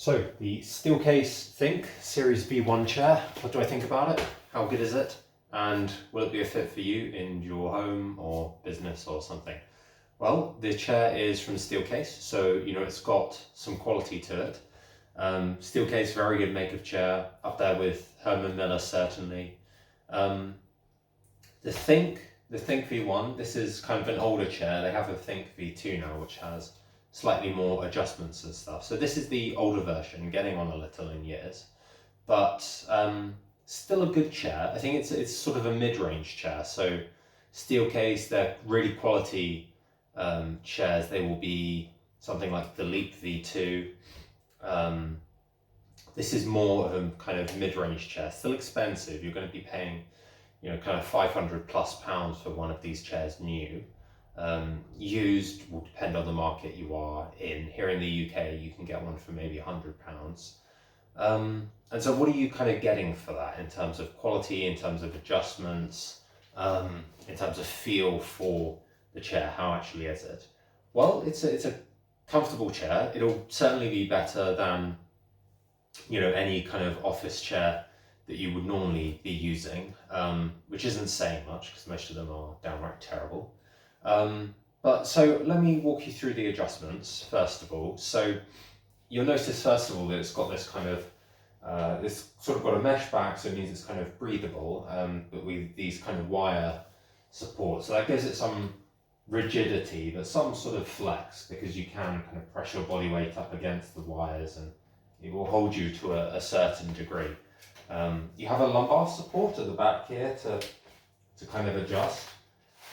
So the Steelcase Think Series V1 chair, what do I think about it? How good is it? And will it be a fit for you in your home or business or something? Well, the chair is from Steelcase, so it's got some quality to it. Steelcase, very good make of chair, up there with Herman Miller certainly. The Think V1, this is kind of an older chair. They have a Think V2 now, which has slightly more adjustments and stuff. So this is the older version, getting on a little in years, but still a good chair. I think it's sort of a mid-range chair. So Steelcase, they're really quality chairs. They will be something like the Leap V2. This is more of a kind of mid-range chair, still expensive. You're going to be paying, kind of £500+ for one of these chairs new. Used will depend on the market you are in. Here in the UK, you can get one for maybe £100. And so what are you kind of getting for that in terms of quality, in terms of adjustments, in terms of feel for the chair? How actually is it? Well, it's a comfortable chair. It'll certainly be better than, any kind of office chair that you would normally be using, which isn't saying much because most of them are downright terrible. But so let me walk you through the adjustments first of all. So you'll notice first of all that it's got this kind of, this sort of got a mesh back, so it means it's kind of breathable, but with these kind of wire support. So that gives it some rigidity, but some sort of flex, because you can kind of press your body weight up against the wires and it will hold you to a certain degree. You have a lumbar support at the back here to kind of adjust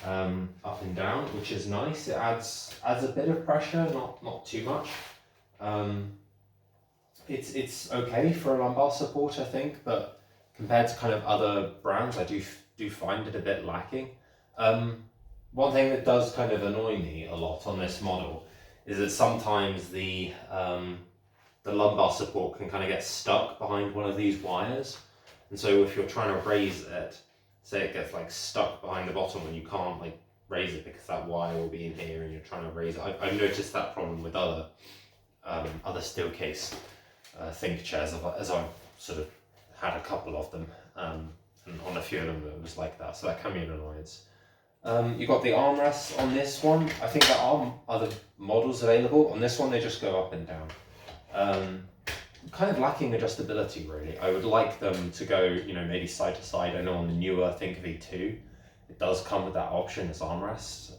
up and down, which is nice. It adds a bit of pressure, not too much. It's okay for a lumbar support, I think, but compared to kind of other brands, I do find it a bit lacking. One thing that does kind of annoy me a lot on this model is that sometimes the lumbar support can kind of get stuck behind one of these wires, and so if you're trying to raise it, say it gets like stuck behind the bottom and you can't like raise it because that wire will be in here and you're trying to raise it. I've noticed that problem with other Steelcase Think chairs, as I've sort of had a couple of them, and on a few of them it was like that, so that can be an annoyance. You've got the armrests on this one. I think there are other models available. On this one they just go up and down. Kind of lacking adjustability really. I would like them to go, maybe side to side. I know on the newer Think V2, it does come with that option as armrests.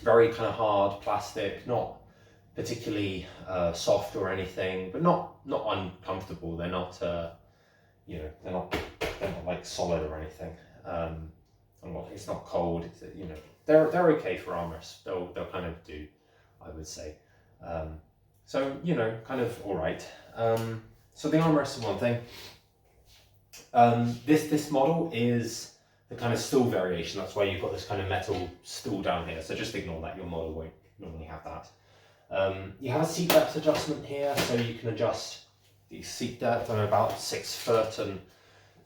Very kind of hard plastic, not particularly soft or anything, but not uncomfortable. They're not, they're not like solid or anything. It's not cold. They're okay for armrests. They'll kind of do, I would say. So, kind of all right. So the armrest is one thing. This model is the kind of stool variation. That's why you've got this kind of metal stool down here. So just ignore that. Your model won't normally have that. You have a seat depth adjustment here, so you can adjust the seat depth. I'm about 6 foot, and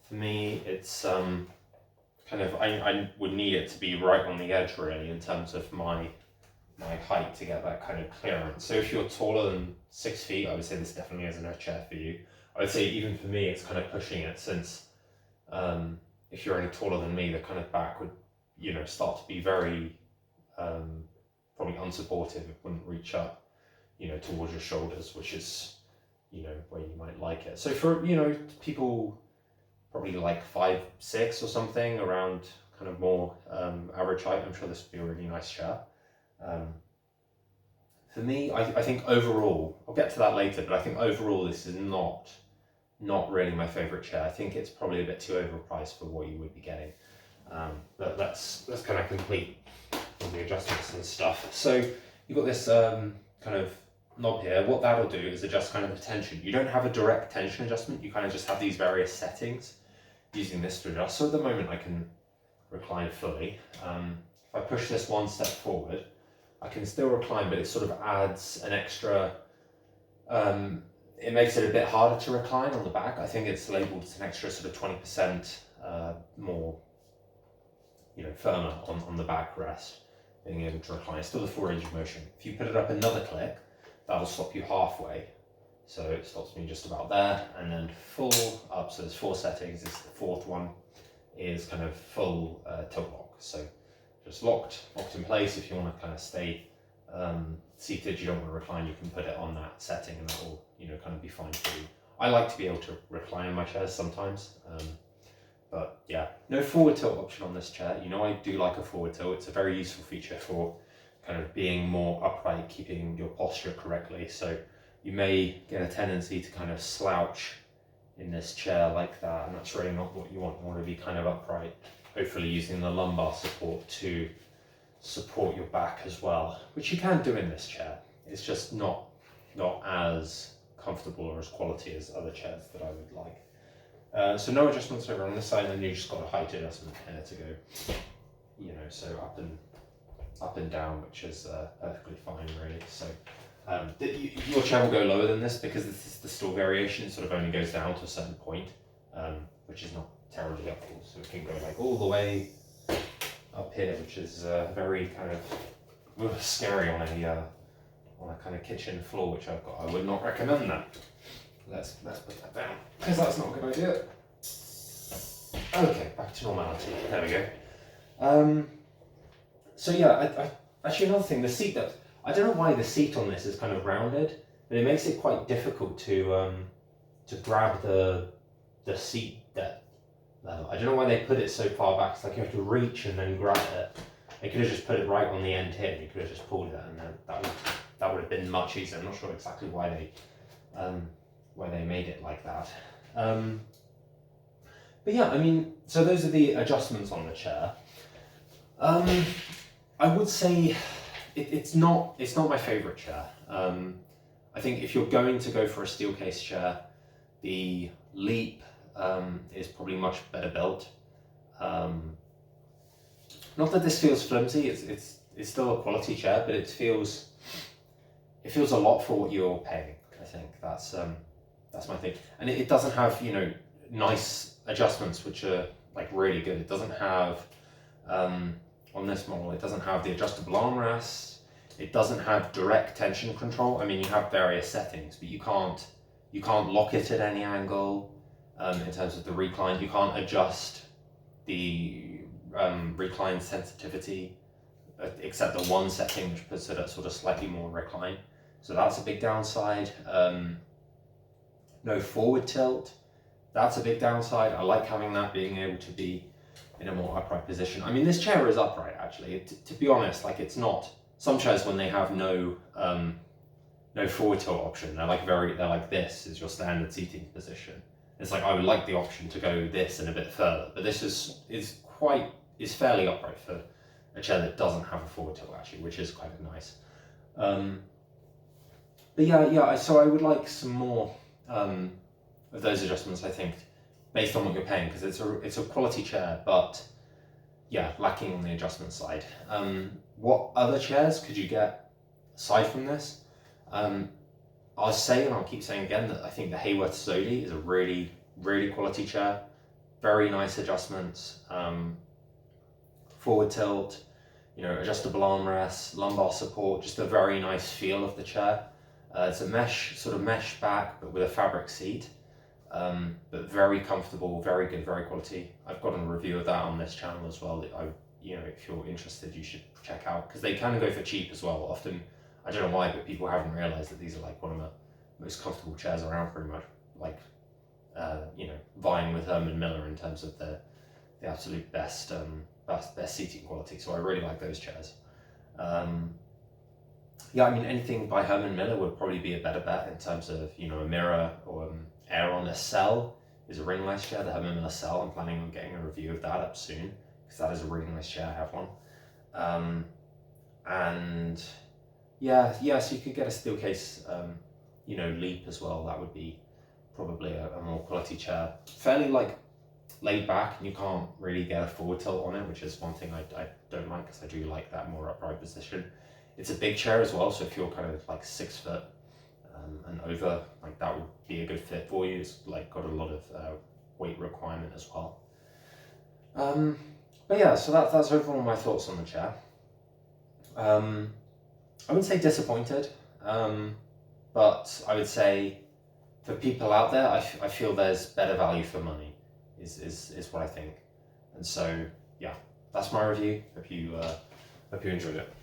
for me, it's kind of, I would need it to be right on the edge really in terms of my height to get that kind of clearance. So if you're taller than 6 feet, I would say this definitely isn't a chair for you. I would say even for me, it's kind of pushing it, since if you're any taller than me, the kind of back would, start to be very probably unsupportive. It wouldn't reach up, towards your shoulders, which is, where you might like it. So for, people probably like 5'6" or something, around kind of more average height, I'm sure this would be a really nice chair. For me, I think overall, I'll get to that later, but I think overall this is not really my favourite chair. I think it's probably a bit too overpriced for what you would be getting. But let's kind of complete all the adjustments and stuff. So you've got this kind of knob here. What that'll do is adjust kind of the tension. You don't have a direct tension adjustment. You kind of just have these various settings using this to adjust. So at the moment I can recline fully. If I push this one step forward, I can still recline, but it sort of adds an extra, it makes it a bit harder to recline on the back. I think it's labelled as an extra sort of 20% more, firmer on the backrest, being able to recline. It's still a 4 range of motion. If you put it up another click, that'll stop you halfway. So it stops me just about there, and then full up, so there's 4 settings. This the 4th one is kind of full tilt lock. So just locked in place. If you want to kind of stay seated, you don't want to recline, you can put it on that setting and that will, kind of be fine for you. I like to be able to recline in my chairs sometimes, but yeah, no forward tilt option on this chair. I do like a forward tilt. It's a very useful feature for kind of being more upright, keeping your posture correctly. So you may get a tendency to kind of slouch in this chair like that, and that's really not what you want. You want to be kind of upright, hopefully using the lumbar support to support your back as well, which you can do in this chair. It's just not as comfortable or as quality as other chairs that I would like. So no adjustments over on this side, and then you just got a height adjustment here to go, so up and down, which is perfectly fine really. So your chair will go lower than this because this is the store variation. It sort of only goes down to a certain point, which is not terribly helpful. So it can go like all the way up here, which is very kind of scary on a kind of kitchen floor, which I've got. I would not recommend that. Let's put that down because that's not a good idea. Okay, back to normality. There we go. So yeah, I actually another thing, the seat depth. I don't know why the seat on this is kind of rounded, but it makes it quite difficult to grab the seat depth level. I don't know why they put it so far back. It's like you have to reach and then grab it. They could have just put it right on the end here. You could have just pulled it, and then that would have been much easier. I'm not sure exactly why they made it like that. But yeah, I mean, so those are the adjustments on the chair. I would say it's not my favourite chair. I think if you're going to go for a Steelcase chair, the Leap is probably much better built. Not that this feels flimsy. It's still a quality chair, but it feels a lot for what you're paying. I think that's my thing, and it doesn't have nice adjustments which are like really good. It doesn't have on this model. It doesn't have the adjustable armrest. It doesn't have direct tension control. I mean, you have various settings, but you can't lock it at any angle. In terms of the recline, you can't adjust the recline sensitivity, except the one setting which puts it at sort of slightly more recline. So that's a big downside. No forward tilt. That's a big downside. I like having that, being able to be in a more upright position. I mean, this chair is upright actually. To be honest, like it's not. Some chairs, when they have no forward tilt option, they're like this is your standard seating position. It's like I would like the option to go this and a bit further, but this is fairly upright for a chair that doesn't have a forward tilt actually, which is kind of nice. But yeah. So I would like some more of those adjustments. I think, based on what you're paying, because it's a quality chair, but yeah, lacking on the adjustment side. What other chairs could you get aside from this? I'll say, and I'll keep saying again, that I think the Hayworth Zodi is a really, really quality chair. Very nice adjustments, forward tilt, adjustable armrests, lumbar support, just a very nice feel of the chair. It's a mesh back, but with a fabric seat, but very comfortable, very good, very quality. I've got a review of that on this channel as well. That if you're interested, you should check out, because they kind of go for cheap as well. Often, I don't know why, but people haven't realised that these are like one of the most comfortable chairs around, pretty much, like vying with Herman Miller in terms of the absolute best seating quality. So I really like those chairs. Yeah, I mean, anything by Herman Miller would probably be a better bet in terms of a mirror or air on a cell is a really nice chair. The Herman Miller cell, I'm planning on getting a review of that up soon, because that is a really nice chair. I have one. And yeah, so you could get a Steelcase Leap as well. That would be probably a more quality chair. Fairly laid back, and you can't really get a forward tilt on it, which is one thing I don't like, because I do like that more upright position. It's a big chair as well, so if you're kind of like 6 foot and over, like that would be a good fit for you. It's like got a lot of weight requirement as well. But yeah, so that's overall my thoughts on the chair. I wouldn't say disappointed, but I would say for people out there, I feel there's better value for money, is what I think. And so, yeah, that's my review. Hope you enjoyed it.